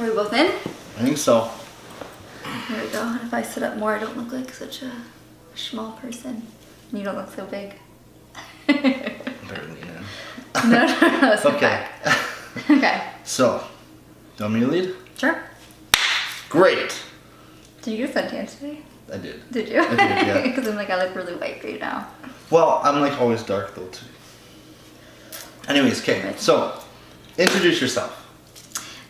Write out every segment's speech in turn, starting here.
Are we both in? I think so. There we go. And if I sit up more, I don't look like such a small person. You don't look so big. Better lean in. No, sit Okay. back. Okay. So, do you want me to lead? Sure. Great. Did you get a suntan today? I did. Did you? I did, yeah. Because I'm like, I look really white right now. Well, I'm like always dark though too. Anyways, okay. So, introduce yourself.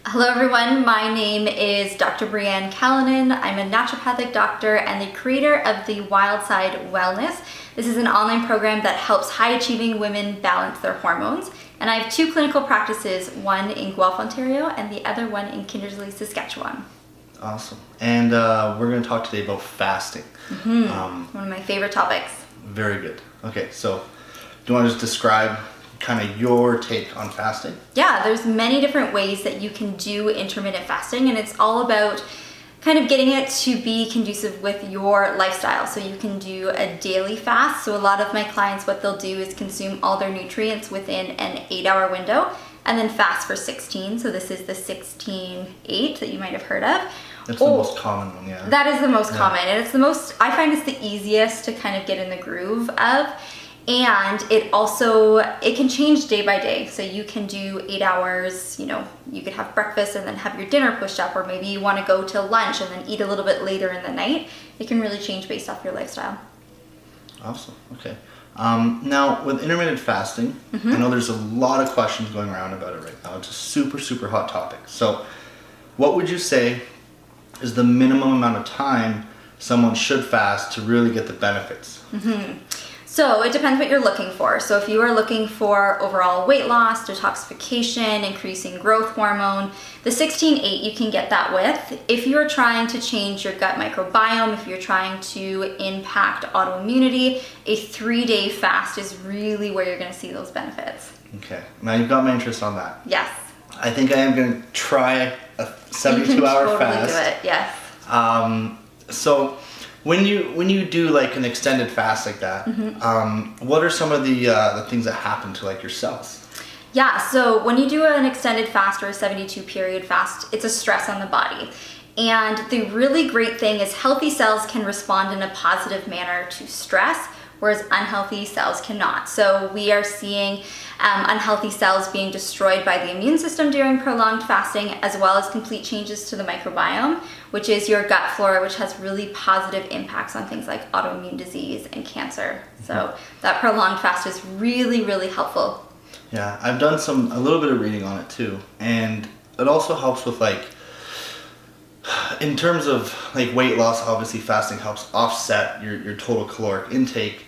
Hello everyone, my name is Dr. Breanne Kallonen. I'm a naturopathic doctor and the creator of the Wild Side Wellness. This is an online program that helps high-achieving women balance their hormones. And I have two clinical practices, one in Guelph, Ontario, and the other one in Kindersley, Saskatchewan. Awesome. And we're going to talk today about fasting. One of my favorite topics. Very good. Okay, so do you want to just describe kind of your take on fasting? Yeah, there's many different ways that you can do intermittent fasting, and it's all about kind of getting it to be conducive with your lifestyle. So you can do a daily fast. So a lot of my clients, what they'll do is consume all their nutrients within an 8-hour window and then fast for 16. So this is the 16-8 that you might have heard of. That's the most common one, yeah. That is the most common, and it's the most, I find it's the easiest to kind of get in the groove of. And it can change day by day. So you can do 8 hours, you could have breakfast and then have your dinner pushed up, or maybe you want to go to lunch and then eat a little bit later in the night. It can really change based off your lifestyle. Awesome, okay. Now with intermittent fasting, I know there's a lot of questions going around about it right now. It's a super, super hot topic. So what would you say is the minimum amount of time someone should fast to really get the benefits? So it depends what you're looking for. So if you are looking for overall weight loss, detoxification, increasing growth hormone, the 16-8 you can get that with. If you're trying to change your gut microbiome, if you're trying to impact autoimmunity, a 3-day fast is really where you're going to see those benefits. Okay, now you've got my interest on that. Yes. I think I am going to try a 72-hour fast. Totally do it, yes. So when you do like an extended fast like that, what are some of the things that happen to like your cells? Yeah, so when you do an extended fast or a 72 period fast, it's a stress on the body. And the really great thing is healthy cells can respond in a positive manner to stress, whereas unhealthy cells cannot. So we are seeing unhealthy cells being destroyed by the immune system during prolonged fasting, as well as complete changes to the microbiome, which is your gut flora, which has really positive impacts on things like autoimmune disease and cancer. So that prolonged fast is really, really helpful. Yeah, I've done a little bit of reading on it too, and it also helps with like, in terms of like weight loss, obviously fasting helps offset your total caloric intake,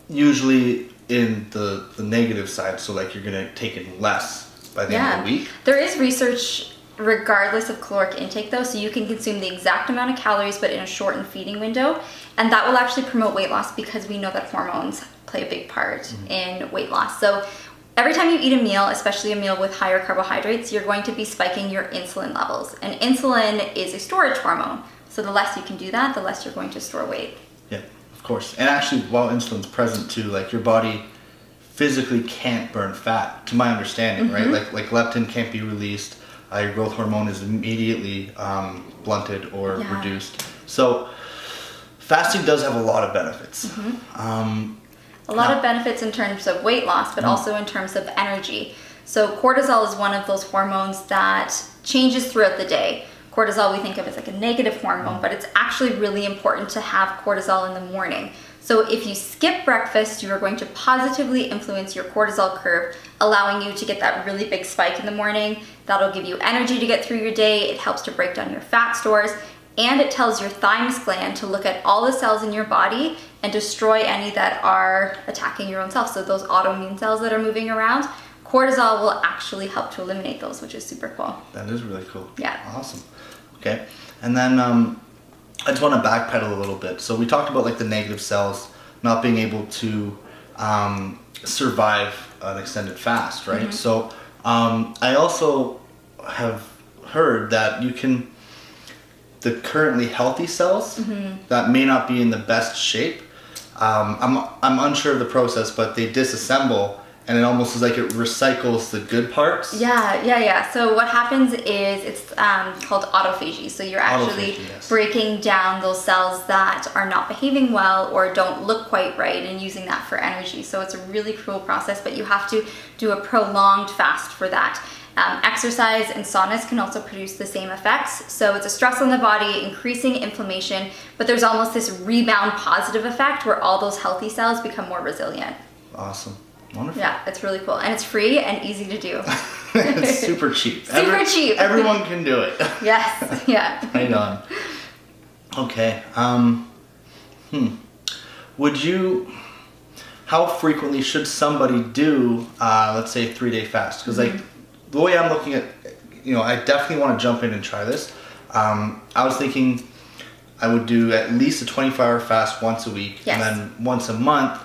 usually in the negative side, so like you're gonna take in less by the end of the week. There is research regardless of caloric intake though, so you can consume the exact amount of calories but in a shortened feeding window, and that will actually promote weight loss because we know that hormones play a big part in weight loss. So every time you eat a meal, especially a meal with higher carbohydrates, you're going to be spiking your insulin levels, and insulin is a storage hormone. So the less you can do that, the less you're going to store weight. Yeah, of course. And actually, while insulin's present too, like your body physically can't burn fat, to my understanding, right? Like leptin can't be released. Your growth hormone is immediately blunted or reduced. So fasting does have a lot of benefits. A lot of benefits in terms of weight loss, but also in terms of energy. So cortisol is one of those hormones that changes throughout the day. Cortisol we think of as like a negative hormone, but it's actually really important to have cortisol in the morning. So if you skip breakfast, you are going to positively influence your cortisol curve, allowing you to get that really big spike in the morning. That'll give you energy to get through your day. It helps to break down your fat stores, and it tells your thymus gland to look at all the cells in your body and destroy any that are attacking your own cells. So those autoimmune cells that are moving around, cortisol will actually help to eliminate those, which is super cool. That is really cool. Yeah. Awesome. Okay. And then I just want to backpedal a little bit. So we talked about like the negative cells not being able to survive an extended fast, right? So I also have heard that the currently healthy cells that may not be in the best shape, I'm unsure of the process, but they disassemble and it almost is like it recycles the good parts. Yeah. So what happens is it's called autophagy. So you're actually breaking down those cells that are not behaving well or don't look quite right and using that for energy. So it's a really cruel process, but you have to do a prolonged fast for that. Exercise and saunas can also produce the same effects. So it's a stress on the body, increasing inflammation, but there's almost this rebound positive effect where all those healthy cells become more resilient. Awesome. Wonderful. Yeah, it's really cool. And it's free and easy to do. It's super cheap. Cheap. Everyone can do it. Yes, yeah. Right on. Okay. How frequently should somebody do, let's say, a 3-day fast? Because like the way I'm looking at, I definitely want to jump in and try this. I was thinking I would do at least a 24-hour fast once a week, and then once a month,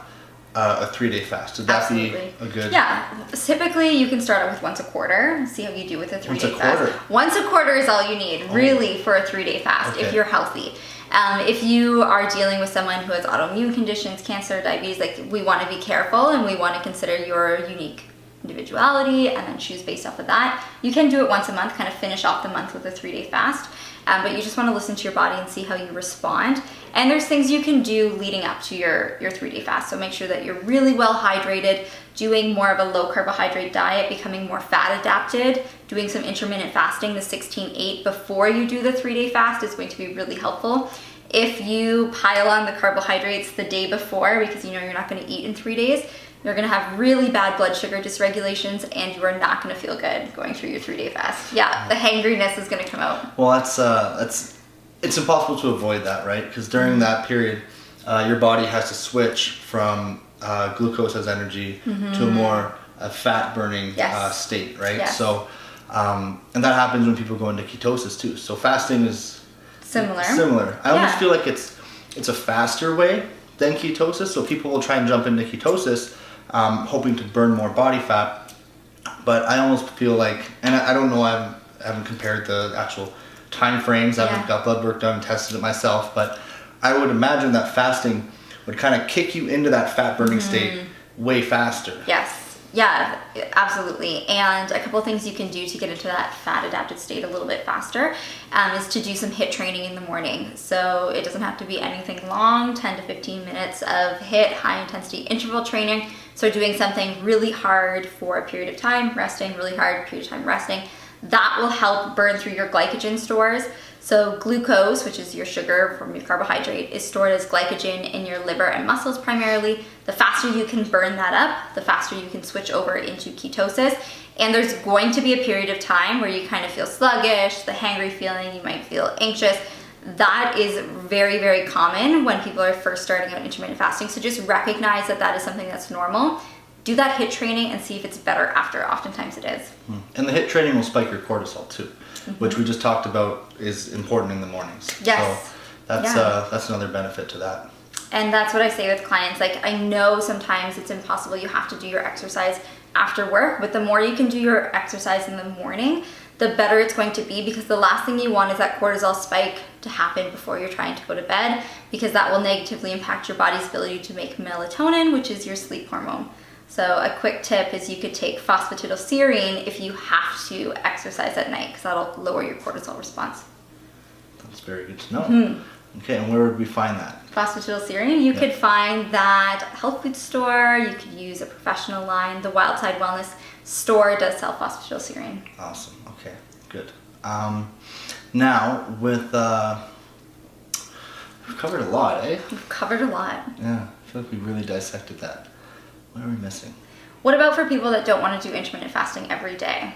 a 3-day fast. Would that be a good? Yeah. Typically, you can start it with once a quarter. See how you do with a 3-day fast. Once a quarter? Once a quarter is all you need, really, for a 3-day fast if you're healthy. If you are dealing with someone who has autoimmune conditions, cancer, diabetes, like we want to be careful and we want to consider your unique individuality and then choose based off of that. You can do it once a month, kind of finish off the month with a 3-day fast. But you just want to listen to your body and see how you respond. And there's things you can do leading up to your 3-day fast. So make sure that you're really well hydrated, doing more of a low carbohydrate diet, becoming more fat adapted, doing some intermittent fasting, the 16-8 before you do the 3-day fast is going to be really helpful. If you pile on the carbohydrates the day before because you're not going to eat in 3 days, you're going to have really bad blood sugar dysregulations and you are not going to feel good going through your 3-day fast. Yeah, the hangriness is going to come out. Well, it's impossible to avoid that, right? Because during that period, your body has to switch from glucose as energy to a more fat-burning state, right? Yes. So, and that happens when people go into ketosis too. So fasting is similar. I almost feel like it's a faster way than ketosis. So people will try and jump into ketosis, hoping to burn more body fat. But I almost feel like, and I don't know, I haven't compared the actual time frames. I haven't got blood work done and tested it myself, but I would imagine that fasting would kind of kick you into that fat burning state way faster. Yes. Yeah, absolutely. And a couple of things you can do to get into that fat adapted state a little bit faster is to do some HIIT training in the morning. So it doesn't have to be anything long, 10 to 15 minutes of HIIT, high intensity interval training. So doing something really hard for a period of time, resting, really hard period of time resting. That will help burn through your glycogen stores. So glucose, which is your sugar from your carbohydrate, is stored as glycogen in your liver and muscles primarily. The faster you can burn that up, the faster you can switch over into ketosis. And there's going to be a period of time where you kind of feel sluggish, the hangry feeling, you might feel anxious. That is very, very common when people are first starting out intermittent fasting. So just recognize that that is something that's normal. Do that HIIT training and see if it's better after. Oftentimes it is. And the HIIT training will spike your cortisol too, which we just talked about is important in the mornings. Yes. So that's another benefit to that. And that's what I say with clients. Like, I know sometimes it's impossible. You have to do your exercise after work, but the more you can do your exercise in the morning, the better it's going to be, because the last thing you want is that cortisol spike to happen before you're trying to go to bed, because that will negatively impact your body's ability to make melatonin, which is your sleep hormone. So a quick tip is you could take phosphatidylserine if you have to exercise at night, because that'll lower your cortisol response. That's very good to know. Okay, and where would we find that? Phosphatidylserine, you could find that at a health food store. You could use a professional line. The Wildside Wellness store does sell phosphatidylserine. Awesome. Okay, good. Now with we've covered a lot, eh? We've covered a lot. Yeah, I feel like we really dissected that. What are we missing? What about for people that don't want to do intermittent fasting every day?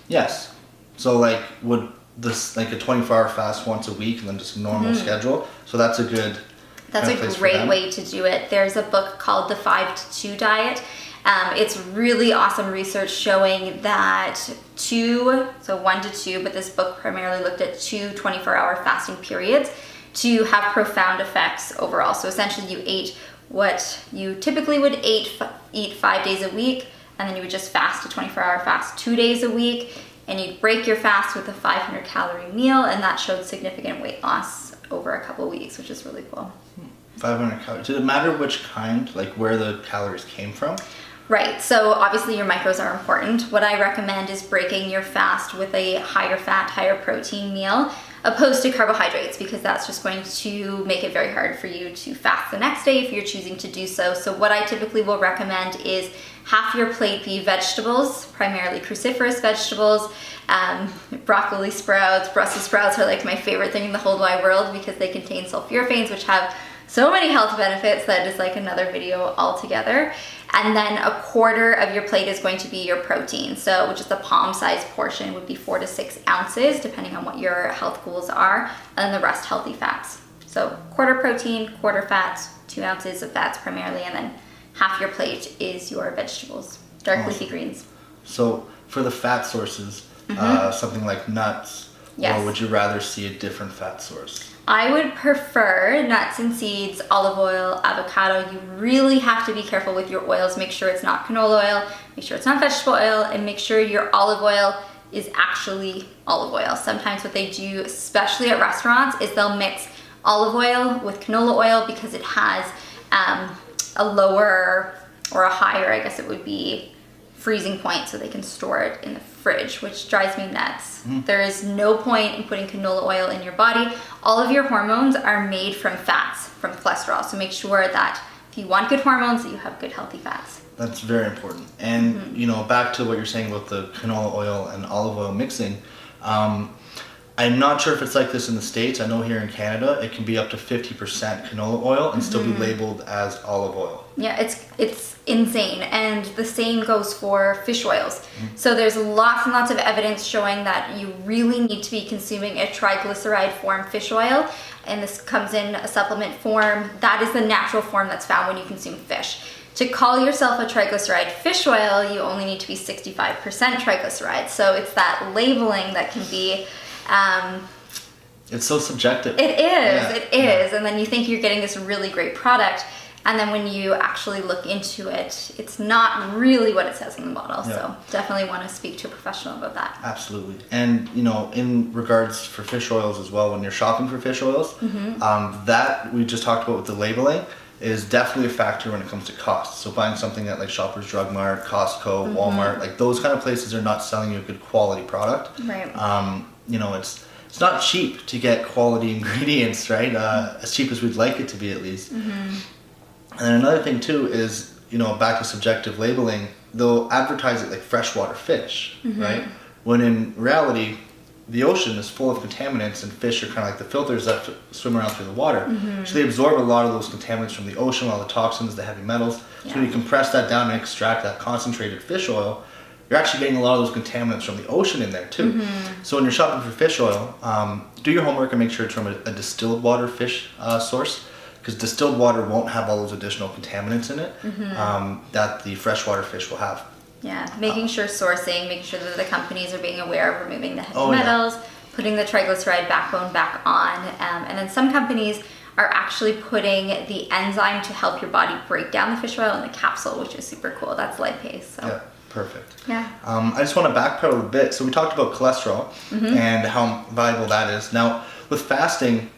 Yes. So like, would this like a 24-hour fast once a week and then just a normal schedule? So that's a good. That's a great way to do it. There's a book called The 5-2 Diet. It's really awesome research showing that 1 to 2, but this book primarily looked at 2 24-hour fasting periods to have profound effects overall. So essentially you ate what you typically would eat 5 days a week, and then you would just fast a 24-hour fast 2 days a week, and you'd break your fast with a 500-calorie meal, and that showed significant weight loss over a couple of weeks, which is really cool. 500 calories. Did it matter which kind, like where the calories came from? Right, so obviously your macros are important. What I recommend is breaking your fast with a higher fat, higher protein meal, opposed to carbohydrates, because that's just going to make it very hard for you to fast the next day if you're choosing to do so. So what I typically will recommend is half your plate be vegetables, primarily cruciferous vegetables. Broccoli sprouts, Brussels sprouts are like my favorite thing in the whole wide world because they contain sulforaphanes, which have so many health benefits that is like another video altogether. And then a quarter of your plate is going to be your protein. So which is the palm size portion would be 4 to 6 ounces, depending on what your health goals are. And then the rest healthy fats. So quarter protein, quarter fats, 2 ounces of fats primarily, and then half your plate is your vegetables, dark leafy greens. So for the fat sources, something like nuts, Yes. or would you rather see a different fat source? I would prefer nuts and seeds, olive oil, avocado. You really have to be careful with your oils. Make sure it's not canola oil, make sure it's not vegetable oil, and make sure your olive oil is actually olive oil. Sometimes what they do, especially at restaurants, is they'll mix olive oil with canola oil because it has a lower or a higher, I guess it would be, freezing point, so they can store it in the fridge, which drives me nuts. There is no point in putting canola oil in your body. All of your hormones are made from fats, from cholesterol. So make sure that if you want good hormones, that you have good healthy fats. That's very important. And you know, back to what you're saying about the canola oil and olive oil mixing, I'm not sure if it's like this in the States. I know here in Canada, it can be up to 50% canola oil and still be labeled as olive oil. Yeah, it's insane. And the same goes for fish oils. So there's lots and lots of evidence showing that you really need to be consuming a triglyceride form fish oil. And this comes in a supplement form. That is the natural form that's found when you consume fish. To call yourself a triglyceride fish oil, you only need to be 65% triglycerides. So it's that labeling that can be... It's so subjective. It is. And then you think you're getting this really great product, and then when you actually look into it, it's not really what it says in the bottle. Yeah. So definitely want to speak to a professional about that. Absolutely. And you know, in regards for fish oils as well, when you're shopping for fish oils, that we just talked about with the labeling is definitely a factor when it comes to cost. So buying something at like Shoppers Drug Mart, Costco, Walmart, like those kind of places are not selling you a good quality product. Right. You know, it's not cheap to get quality ingredients, right? As cheap as we'd like it to be, at least. And then another thing too is, you know, back to subjective labeling, they'll advertise it like freshwater fish, right? When in reality, the ocean is full of contaminants, and fish are kind of like the filters that swim around through the water. So they absorb a lot of those contaminants from the ocean, all the toxins, the heavy metals. So when you compress that down and extract that concentrated fish oil, you're actually getting a lot of those contaminants from the ocean in there too. So when you're shopping for fish oil, do your homework and make sure it's from a distilled water fish source, because distilled water won't have all those additional contaminants in it that the freshwater fish will have. Yeah, making sure sourcing, making sure that the companies are being aware of removing the heavy metals, putting the triglyceride backbone back on, and then some companies are actually putting the enzyme to help your body break down the fish oil in the capsule, which is super cool. That's lipase. So. Yeah, perfect. Yeah. I just want to backpedal a bit. So we talked about cholesterol and how valuable that is. Now, with fasting,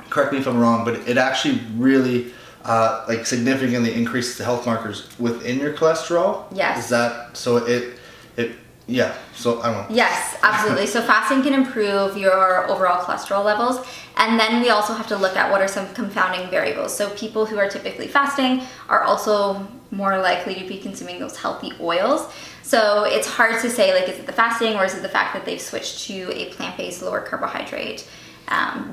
correct me if I'm wrong, but it actually really like significantly increases the health markers within your cholesterol. Yes. Is that so? Yeah. So I don't know. Yes, absolutely. So fasting can improve your overall cholesterol levels. And then we also have to look at what are some confounding variables. So people who are typically fasting are also more likely to be consuming those healthy oils. So it's hard to say, like, is it the fasting or is it the fact that they've switched to a plant-based, lower carbohydrate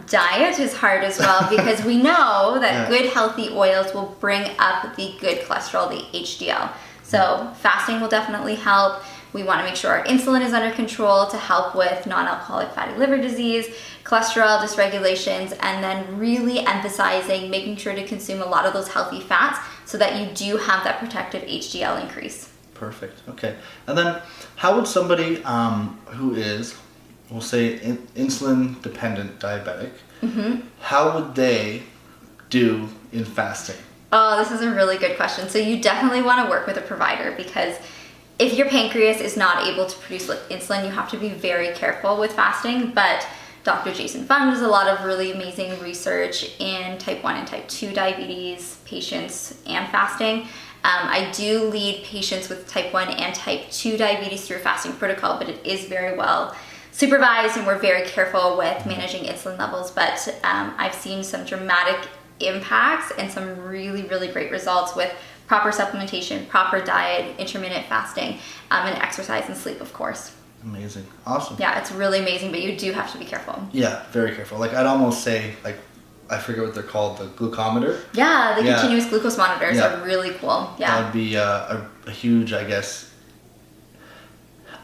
diet is hard as well, because we know that good healthy oils will bring up the good cholesterol, the HDL. So fasting will definitely help. We want to make sure our insulin is under control to help with non-alcoholic fatty liver disease, cholesterol dysregulations, and then really emphasizing making sure to consume a lot of those healthy fats so that you do have that protective HDL increase. Perfect. Okay. And then how would somebody who is, we'll say, insulin dependent diabetic, how would they do in fasting? Oh, this is a really good question. So you definitely want to work with a provider, because if your pancreas is not able to produce insulin, you have to be very careful with fasting. But Dr. Jason Fung does a lot of really amazing research in type 1 and type 2 diabetes patients and fasting. I do lead patients with type 1 and type 2 diabetes through a fasting protocol, but it is very well supervised and we're very careful with managing insulin levels. But I've seen some dramatic impacts and some really, really great results with proper supplementation, proper diet, intermittent fasting, and exercise and sleep, of course. Amazing. Awesome. Yeah, it's really amazing, but you do have to be careful. Yeah, very careful. Like I'd almost say, like, I forget what they're called, the glucometer. Yeah, the continuous glucose monitors Yeah. are really cool. Yeah. That would be a huge, I guess,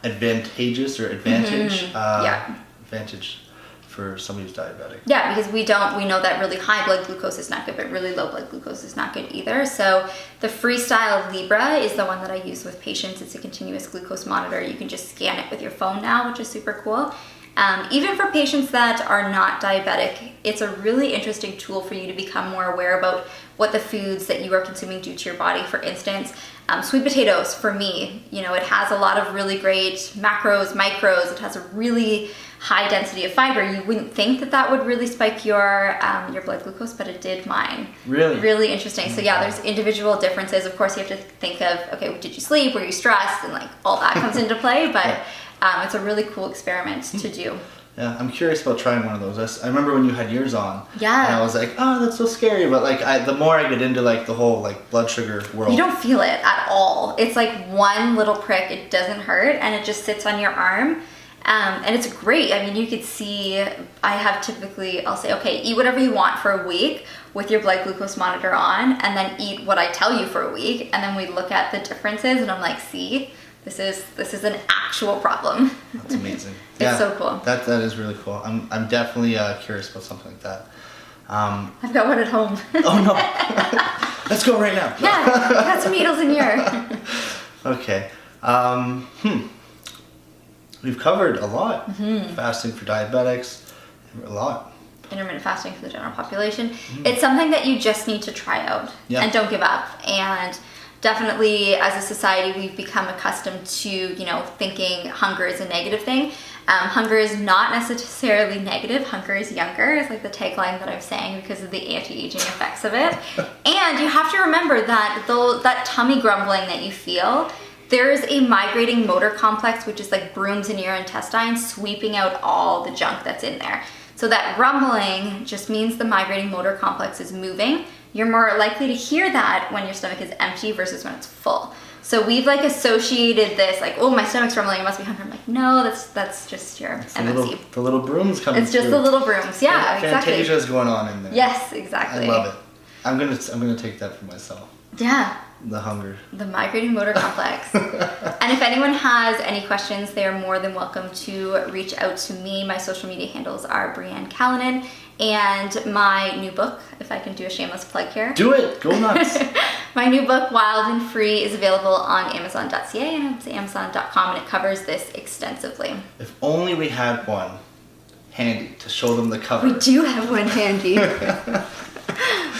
advantage advantage for somebody who's diabetic. Yeah, because we know that really high blood glucose is not good, but really low blood glucose is not good either. So the Freestyle Libra is the one that I use with patients. It's a continuous glucose monitor. You can just scan it with your phone now, which is super cool. Even for patients that are not diabetic, it's a really interesting tool for you to become more aware about what the foods that you are consuming do to your body. For instance, sweet potatoes, for me, it has a lot of really great macros, micros. It has a really high density of fiber. You wouldn't think that would really spike your blood glucose, but it did mine. Really? Really interesting. So yeah, there's individual differences. Of course, you have to think of, okay, did you sleep? Were you stressed? And like all that comes into play, but it's a really cool experiment to do. Yeah, I'm curious about trying one of those. I remember when you had yours on. Yeah. And I was like, oh, that's so scary. But like, the more I get into like the whole like blood sugar world, You don't feel it at all. It's like one little prick. It doesn't hurt, and it just sits on your arm. And it's great. I mean, you could see, I'll say, okay, eat whatever you want for a week with your blood glucose monitor on, and then eat what I tell you for a week. And then we look at the differences, and I'm like, see, this is an actual problem. That's amazing. It's so cool. That is really cool. I'm definitely curious about something like that. I've got one at home. Oh no. Let's go right now. Yeah, I got some needles in here. Okay. We've covered a lot. Fasting for diabetics, a lot. Intermittent fasting for the general population. It's something that you just need to try out and don't give up. And definitely as a society, we've become accustomed to, thinking hunger is a negative thing. Hunger is not necessarily negative. Hunger is younger is like the tagline that I'm saying because of the anti-aging effects of it. And you have to remember that that tummy grumbling that you feel, there is a migrating motor complex, which is like brooms in your intestines sweeping out all the junk that's in there. So that rumbling just means the migrating motor complex is moving. You're more likely to hear that when your stomach is empty versus when it's full. So we've like associated this like, oh, my stomach's rumbling, I must be hungry. I'm like, no, that's just your MMC. The little brooms coming It's just through. the little brooms, yeah, exactly. Fantasia's going on in there. Yes, exactly. I love it. I'm gonna take that for myself. Yeah. The hunger. The migrating motor complex. And if anyone has any questions, they're more than welcome to reach out to me. My social media handles are Breanne Kallonen, and my new book, if I can do a shameless plug here. Do it. Go nuts. My new book, Wild and Free, is available on Amazon.ca and Amazon.com, and it covers this extensively. If only we had one handy to show them the cover. We do have one handy.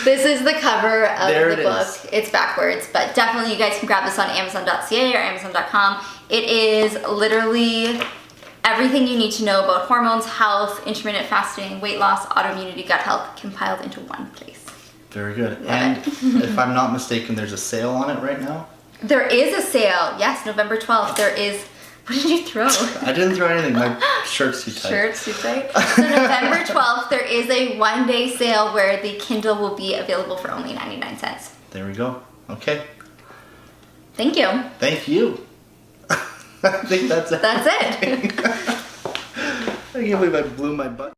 This is the cover of the book. It's backwards, but definitely you guys can grab this on Amazon.ca or Amazon.com. It is literally everything you need to know about hormones, health, intermittent fasting, weight loss, autoimmunity, gut health, compiled into one place. Very good. Love and it. if I'm not mistaken, there's a sale on it right now? There is a sale. Yes, November 12th. There is. What did you throw? I didn't throw anything. My shirt's too tight. Shirt's too tight. So November 12th, there is a one-day sale where the Kindle will be available for only 99 cents. There we go. Okay. Thank you. Thank you. I think that's it. That's it. I can't believe I blew my butt.